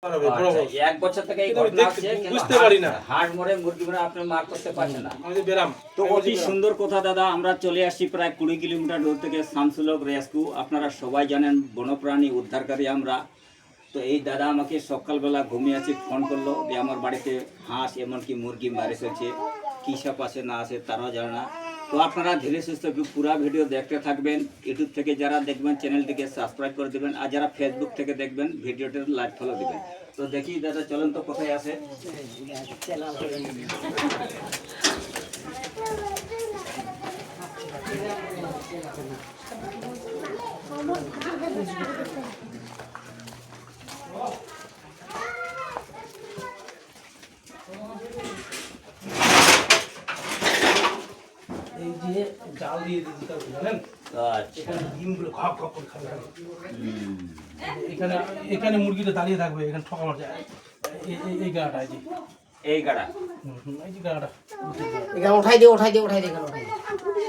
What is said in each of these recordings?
এক বছর থেকে এই ঘটনা হচ্ছে, বুঝতে পারি না। হাঁস মরে মুরগি মরে আপনি মার করতে পারছেন না। তো অতি সুন্দর কথা দাদা, আমরা চলে আসছি প্রায় 20 কিলোমিটার দূর থেকে শামসুলক রেস্কিউ। আপনারা সবাই জানেন বন্যপ্রাণী উদ্ধারকারী আমরা। তো এই দাদা আমাকে সকালবেলা ঘুমিয়ে আছে ফোন করলো যে আমার বাড়িতে হাঁস এমনকি মুরগি মারে ফেলছে, কী সব আছে না আছে তারাও জানে না। তো আপনারা ধীরে সুস্থে পুরো ভিডিও দেখতে থাকবেন। ইউটিউব থেকে যারা দেখবেন চ্যানেলটিকে সাবস্ক্রাইব করে দেবেন, আর যারা ফেসবুক থেকে দেখবেন ভিডিওটির লাইক ফলো দেবেন। তো দেখি দাদা চলেন তো কোথায় আছে। এই যে জাল দিয়ে দিয়েছি জানেন, এখানে ডিমগুলো খপ খপ করে খাবে। এখানে এখানে মুরগিটা দাঁড়িয়ে থাকবে, এখানে ঠকা মারছে। এই গাড়াটা এই যে এই গাড়া, এই যে গাড়াটা এখানে উঠাই দিয়ে এখানে উঠাই দিয়ে।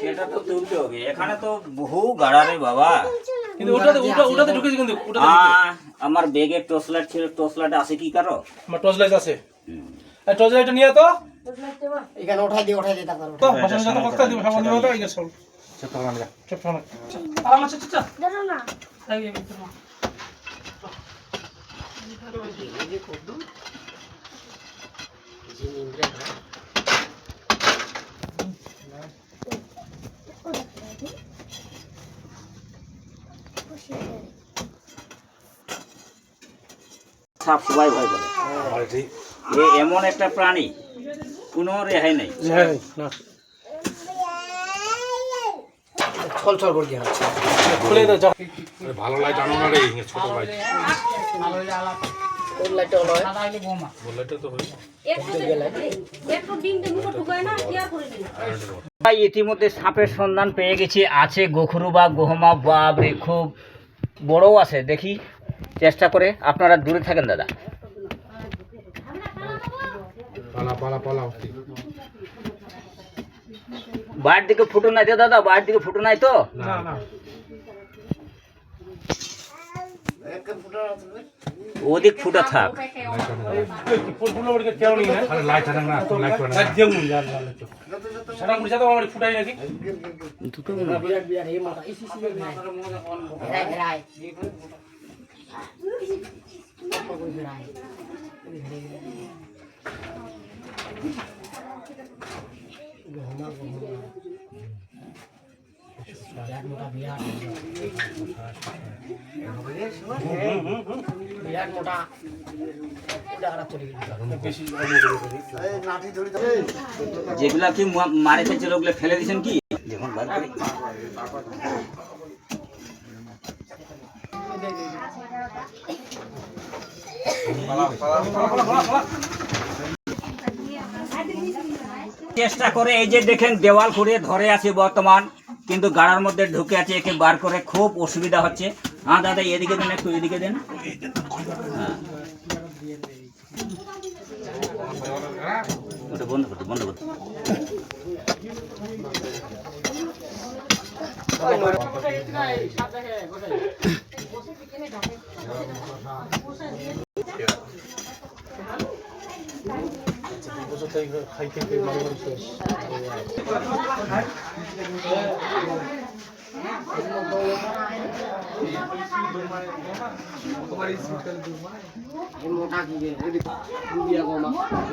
সেটা তো তুলতে হবে, এখানে তো বহু গাড়া রে বাবা। কিন্তু ওটাতে ঢুকেছি, কিন্তু আমার ব্যাগে টর্চ লাইট ছিল, টর্চ লাইট আছে কি কারো? আমার টর্চ লাইট আছে, টর্চ লাইটটা নিয়ে তো এখানে উঠাই দিয়ে তারপর তো ভাষণ যত কথা দিব সামনে দিব তো এই সব চেক করা লাগা চেক করা আরাম আছে। চাচা দাও না এই যে কোডু জিনিন্দ্রে সাপ সবাই ভয় করে। এ এমন একটা প্রাণী, কোনো রেহাই নেই। ছলছল করে দিয়ে খুলে দাও যা। ভালো লাইট আনো না রে, ছোট লাইট। কোন লাইটটা হলো বল লাইটটা তো হই একটু ডিম দে মুখে ঢুকায় না কি আর করে দিন। ইতিমধ্যে সাপের সন্ধান পেয়ে গেছি, আছে গোখরু বা গহমা। বাপরে খুব বড় আছে, দেখি চেষ্টা করে। আপনারা দূরে থাকেন দাদা। পালা পালা পালা। বাইরের দিকে ফুটো নাই তো দাদা, বাইরের দিকে ফুটো নাই তো? না না ওদিক ফুটা থাক। ফুলগুলো ওদিকে কেউ নেই না। আরে লাইট আনা না, লাইট আনা। লাইট দেউ না যার লাইট সারা মুড়ি যাতো আমার ফুটাই নাকি দুটো বিরাট বিরাট এই মাথা ইসি নাই রাই বিরাট মোটা যেগুলা কি মারে ফেলছিল ওগুলো ফেলে দিয়েছেন কি? যখন বার করি চেষ্টা করে। এই যে দেখেন দেওয়াল করে ধরে আছে বর্তমান, কিন্তু গাড়ার মধ্যে ঢুকে আছে, একে বার করে খুব অসুবিধা হচ্ছে। হ্যাঁ দাদা এদিকে দেন, একটু এদিকে দেন। হ্যাঁ ওটা বন্ধ করতে বন্ধ করতে। খাইতে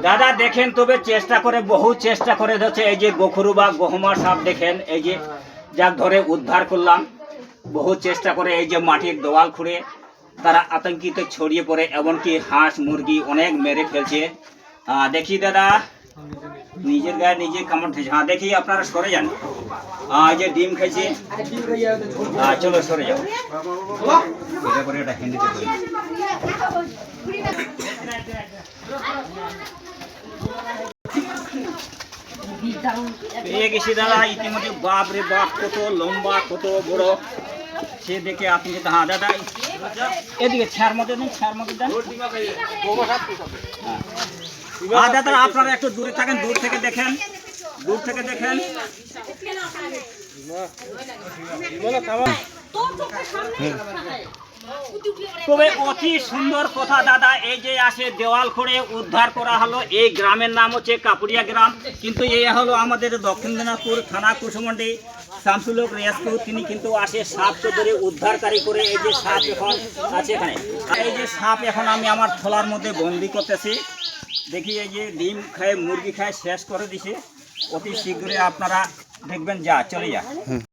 দাদা দেখেন, তবে চেষ্টা করে, বহু চেষ্টা করে হচ্ছে এই যে গোখরু বা গহমা সাপ দেখেন, এই যে যাক ধরে উদ্ধার করলাম। বহু চেষ্টা করে এই যে মাটির দেওয়াল খুঁড়ে তারা আতঙ্কিত ছড়িয়ে পড়ে, এমনকি হাঁস মুরগি অনেক মেরে ফেলছে। দেখি দাদা নিজের গায়ে নিজে কামড় খেয়েছে। হ্যাঁ দেখি আপনারা সরে যান। এই যে ডিম খেয়েছে, চলো সরে যাও। এটা করে এটা হিন্দিতে করি। পেয়ে গেছি দাদা ইতিমধ্যে। বাপ রে বাপ, কত লম্বা কত বড় সে দেখে আপনি। হ্যাঁ দাদা এদিকে ছাড় মতো নেই, ছাড় মতো দেন। হ্যাঁ দাদা আপনারা একটু দূরে থাকেন, দূর থেকে দেখেন, দূর থেকে দেখেন। তবে অতি সুন্দর কথা দাদা, এই যে আসে দেওয়াল করে উদ্ধার করা হলো। এই গ্রামের নাম হচ্ছে কাপুরিয়া গ্রাম, কিন্তু এই হলো আমাদের দক্ষিণ দিনাজপুর থানা কুশমন্ডি শামসুল হক রেস্কিউ। তিনি কিন্তু আসে সাপকে ধরে উদ্ধারকারী করে। এই যে সাপ এখন আছে এখানে, এই যে সাপ এখন আমি আমার থলার মধ্যে বন্দি করতেছি। দেখি এই যে ডিম খায় মুরগি খায় শেষ করে দিছে। অতি শীঘ্রই আপনারা দেখবেন, যা চলে যা।